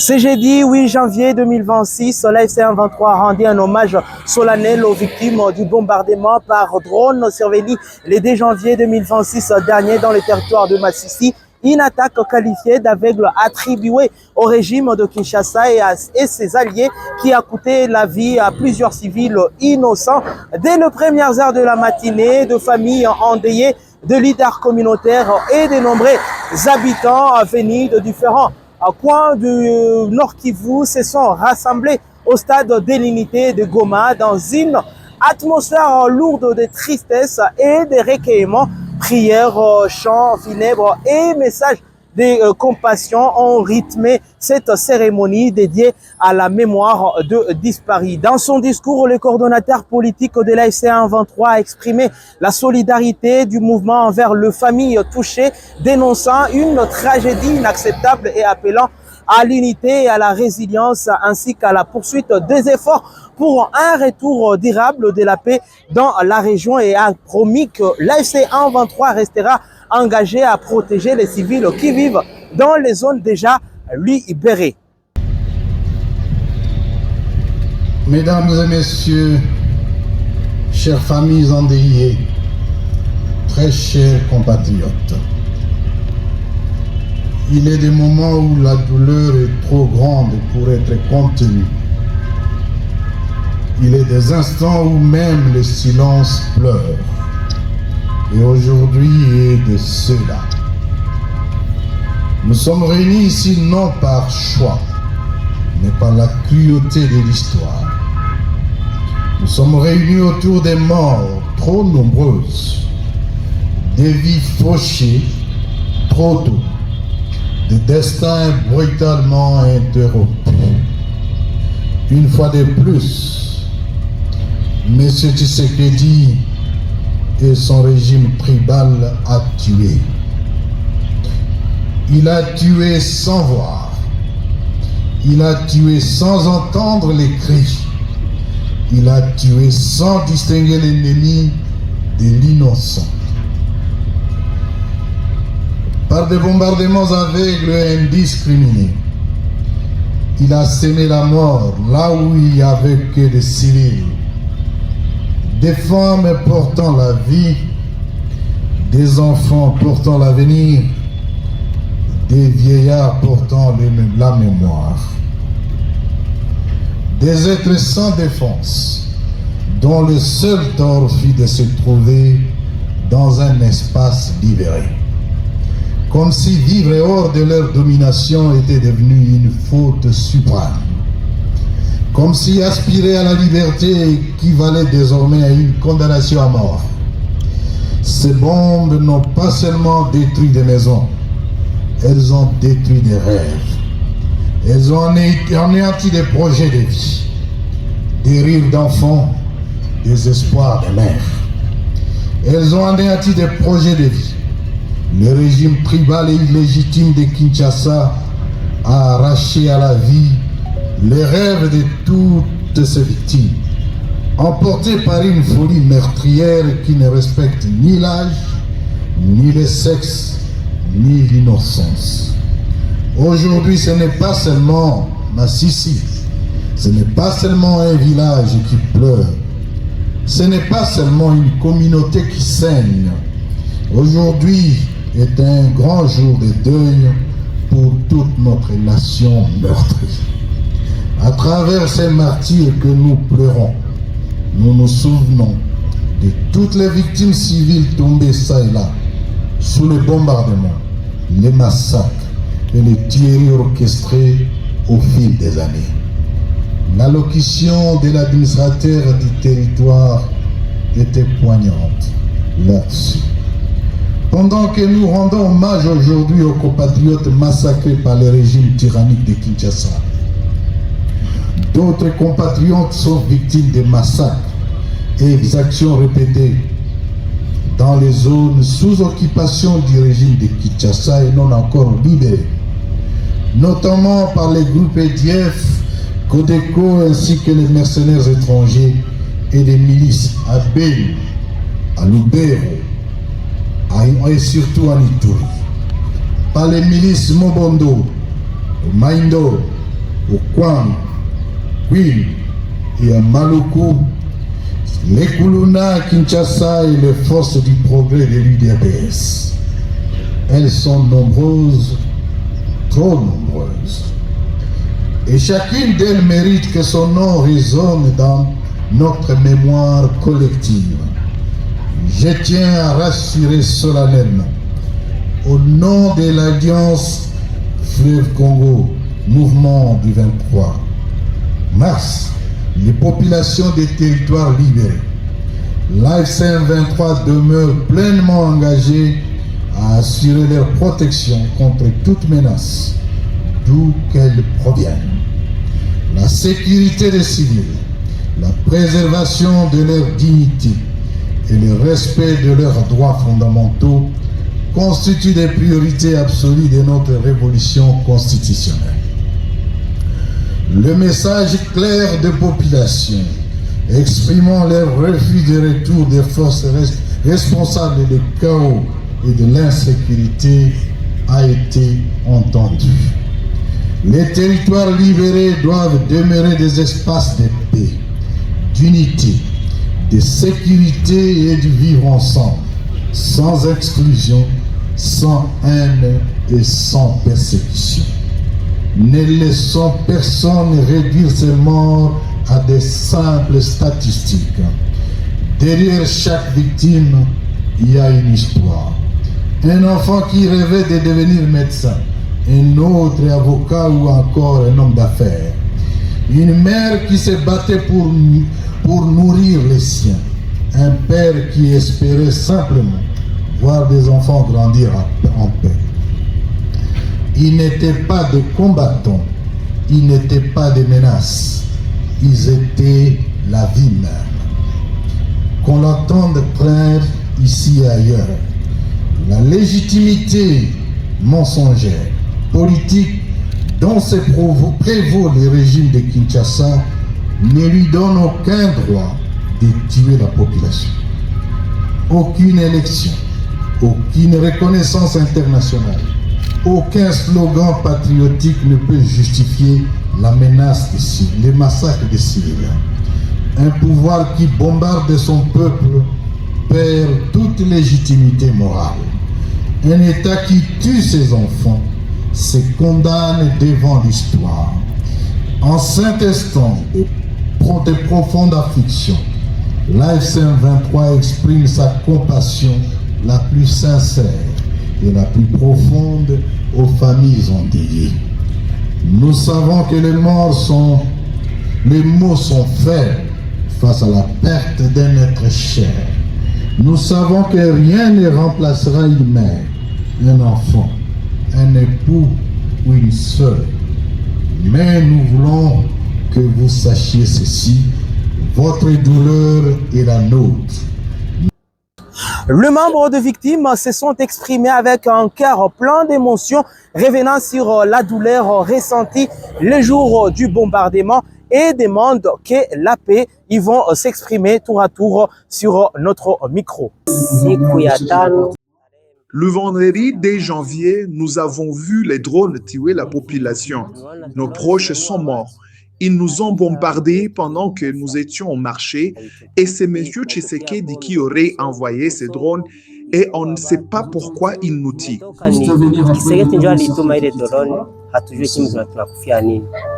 Ce jeudi 8 janvier 2026, l'AFC 23 rendit un hommage solennel aux victimes du bombardement par drone survenu le 2 janvier 2026 dernier dans le territoire de Massissi. Une attaque qualifiée d'aveugle attribuée au régime de Kinshasa et ses alliés qui a coûté la vie à plusieurs civils innocents. Dès les premières heures de la matinée, de familles endeuillées, de leaders communautaires et de nombreux habitants venus de différents coins du Nord Kivu se sont rassemblés au stade de l'unité de Goma dans une atmosphère lourde de tristesse et de recueillement. Prières, chants, funèbres et messages de compassion ont rythmé cette cérémonie dédiée à la mémoire de disparus. Dans son discours, le coordonnateur politique de l'AFC 23 a exprimé la solidarité du mouvement envers les familles touchées, dénonçant une tragédie inacceptable et appelant à l'unité et à la résilience ainsi qu'à la poursuite des efforts pour un retour durable de la paix dans la région et a promis que l'AFC 23 restera engagé à protéger les civils qui vivent dans les zones déjà libérées. Mesdames et messieurs, chères familles endeuillées, très chers compatriotes, il est des moments où la douleur est trop grande pour être contenue. Il est des instants où même le silence pleure. Et aujourd'hui est de cela. Nous sommes réunis ici non par choix, mais par la cruauté de l'histoire. Nous sommes réunis autour des morts trop nombreuses, des vies fauchées trop tôt, des destins brutalement interrompus. Une fois de plus, M. Tshisekedi et son régime tribal a tué. Il a tué sans voir. Il a tué sans entendre les cris. Il a tué sans distinguer l'ennemi de l'innocent. Par des bombardements aveugles et indiscriminés, il a semé la mort là où il n'y avait que des civils. Des femmes portant la vie, des enfants portant l'avenir, des vieillards portant la mémoire. Des êtres sans défense, dont le seul tort fut de se trouver dans un espace libéré. Comme si vivre hors de leur domination était devenu une faute suprême. Comme si aspirer à la liberté équivalait désormais à une condamnation à mort. Ces bombes n'ont pas seulement détruit des maisons, elles ont détruit des rêves. Elles ont anéanti des projets de vie, des rires d'enfants, des espoirs de mères. Elles ont anéanti des projets de vie. Le régime tribal et illégitime de Kinshasa a arraché à la vie les rêves de toutes ces victimes, emportées par une folie meurtrière qui ne respecte ni l'âge, ni le sexe, ni l'innocence. Aujourd'hui, ce n'est pas seulement Massissi, ce n'est pas seulement un village qui pleure, ce n'est pas seulement une communauté qui saigne. Aujourd'hui est un grand jour de deuil pour toute notre nation meurtrie. À travers ces martyrs que nous pleurons, nous nous souvenons de toutes les victimes civiles tombées ça et là, sous les bombardements, les massacres et les tueries orchestrées au fil des années. L'allocution de l'administrateur du territoire était poignante là-dessus. Pendant que nous rendons hommage aujourd'hui aux compatriotes massacrés par le régime tyrannique de Kinshasa, d'autres compatriotes sont victimes de massacres et exactions répétées dans les zones sous occupation du régime de Kinshasa et non encore libérées, notamment par les groupes EDF, Codeco ainsi que les mercenaires étrangers et les milices à Beni, à Lubero et surtout à Ituri, par les milices Mobondo, Maindo, au Kwang, Kwil et à Maluku, les Kuluna, Kinshasa et les forces du progrès de l'UDPS. Elles sont nombreuses, trop nombreuses. Et chacune d'elles mérite que son nom résonne dans notre mémoire collective. Je tiens à rassurer solennellement, au nom de l'Alliance Fleuve Congo, mouvement du 23 mars, les populations des territoires libérés, l'AFCM 23 demeure pleinement engagée à assurer leur protection contre toute menace, d'où qu'elle provienne. La sécurité des civils, la préservation de leur dignité et le respect de leurs droits fondamentaux constituent des priorités absolues de notre révolution constitutionnelle. Le message clair des populations exprimant leur refus de retour des forces responsables du chaos et de l'insécurité a été entendu. Les territoires libérés doivent demeurer des espaces de paix, d'unité, de sécurité et de vivre ensemble, sans exclusion, sans haine et sans persécution. Ne laissons personne réduire ses morts à des simples statistiques. Derrière chaque victime, il y a une histoire. Un enfant qui rêvait de devenir médecin, un autre avocat ou encore un homme d'affaires. Une mère qui se battait pour nourrir les siens. Un père qui espérait simplement voir des enfants grandir en paix. Ils n'étaient pas des combattants, ils n'étaient pas des menaces, ils étaient la vie même. Qu'on l'entende plaindre ici et ailleurs, la légitimité mensongère, politique dont se prévaut le régime de Kinshasa ne lui donne aucun droit de tuer la population. Aucune élection, aucune reconnaissance internationale, aucun slogan patriotique ne peut justifier la menace des civils, les massacres des civils. Un pouvoir qui bombarde son peuple perd toute légitimité morale. Un État qui tue ses enfants se condamne devant l'histoire. En cet instant de profonde affliction, l'AFCM 23 exprime sa compassion la plus sincère et la plus profonde aux familles endeuillées. Nous savons que les mots sont faibles face à la perte d'un être cher. Nous savons que rien ne remplacera une mère, un enfant, un époux ou une sœur. Mais nous voulons que vous sachiez ceci, votre douleur est la nôtre. Les membres de victimes se sont exprimés avec un cœur plein d'émotions, revenant sur la douleur ressentie les jours du bombardement et demandent que la paix. Ils vont s'exprimer tour à tour sur notre micro. Le vendredi 2 janvier, nous avons vu les drones tuer la population. Nos proches sont morts. Ils nous ont bombardés pendant que nous étions au marché et c'est M. Tshisekedi qui aurait envoyé ces drones et on ne sait pas pourquoi il nous tue.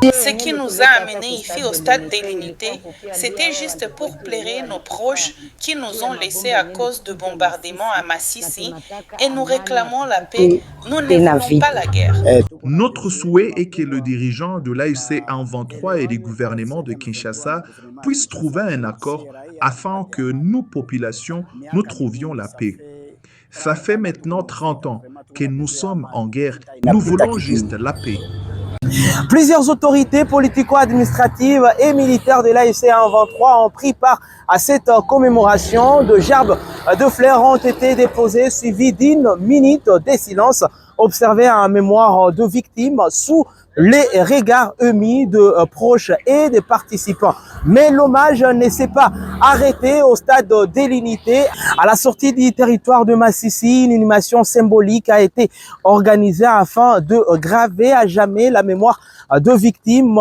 Ce qui nous a amenés ici au stade de l'unité, c'était juste pour plairer nos proches qui nous ont laissés à cause de bombardements à Massissi et nous réclamons la paix, nous ne voulons pas la guerre. Notre souhait est que le dirigeant de l'AFC 23 et le gouvernement de Kinshasa puissent trouver un accord afin que nous, populations, nous trouvions la paix. Ça fait maintenant 30 ans que nous sommes en guerre. Nous voulons juste la paix. Plusieurs autorités politico-administratives et militaires de l'AFC 23 ont pris part à cette commémoration. De gerbes de fleurs ont été déposées, suivies d'une minute de silence observée en mémoire de victimes sous les regards émus de proches et de participants. Mais l'hommage ne s'est pas arrêté au stade de l'unité. À la sortie du territoire de Massissi, une animation symbolique a été organisée afin de graver à jamais la mémoire de victimes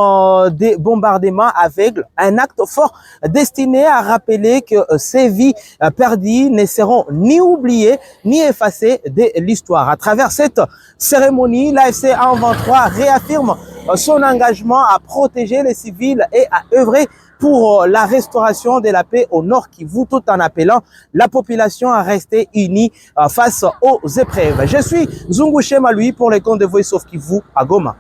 des bombardements aveugles. Un acte fort destiné à rappeler que ces vies perdues ne seront ni oubliées ni effacées de l'histoire. À travers cette cérémonie, l'AFC A23 réaffirme son engagement à protéger les civils et à œuvrer pour la restauration de la paix au Nord Kivu, tout en appelant la population à rester unie face aux épreuves. Je suis Zungu Shema, lui, pour les comptes de Voice of Kivu à Goma.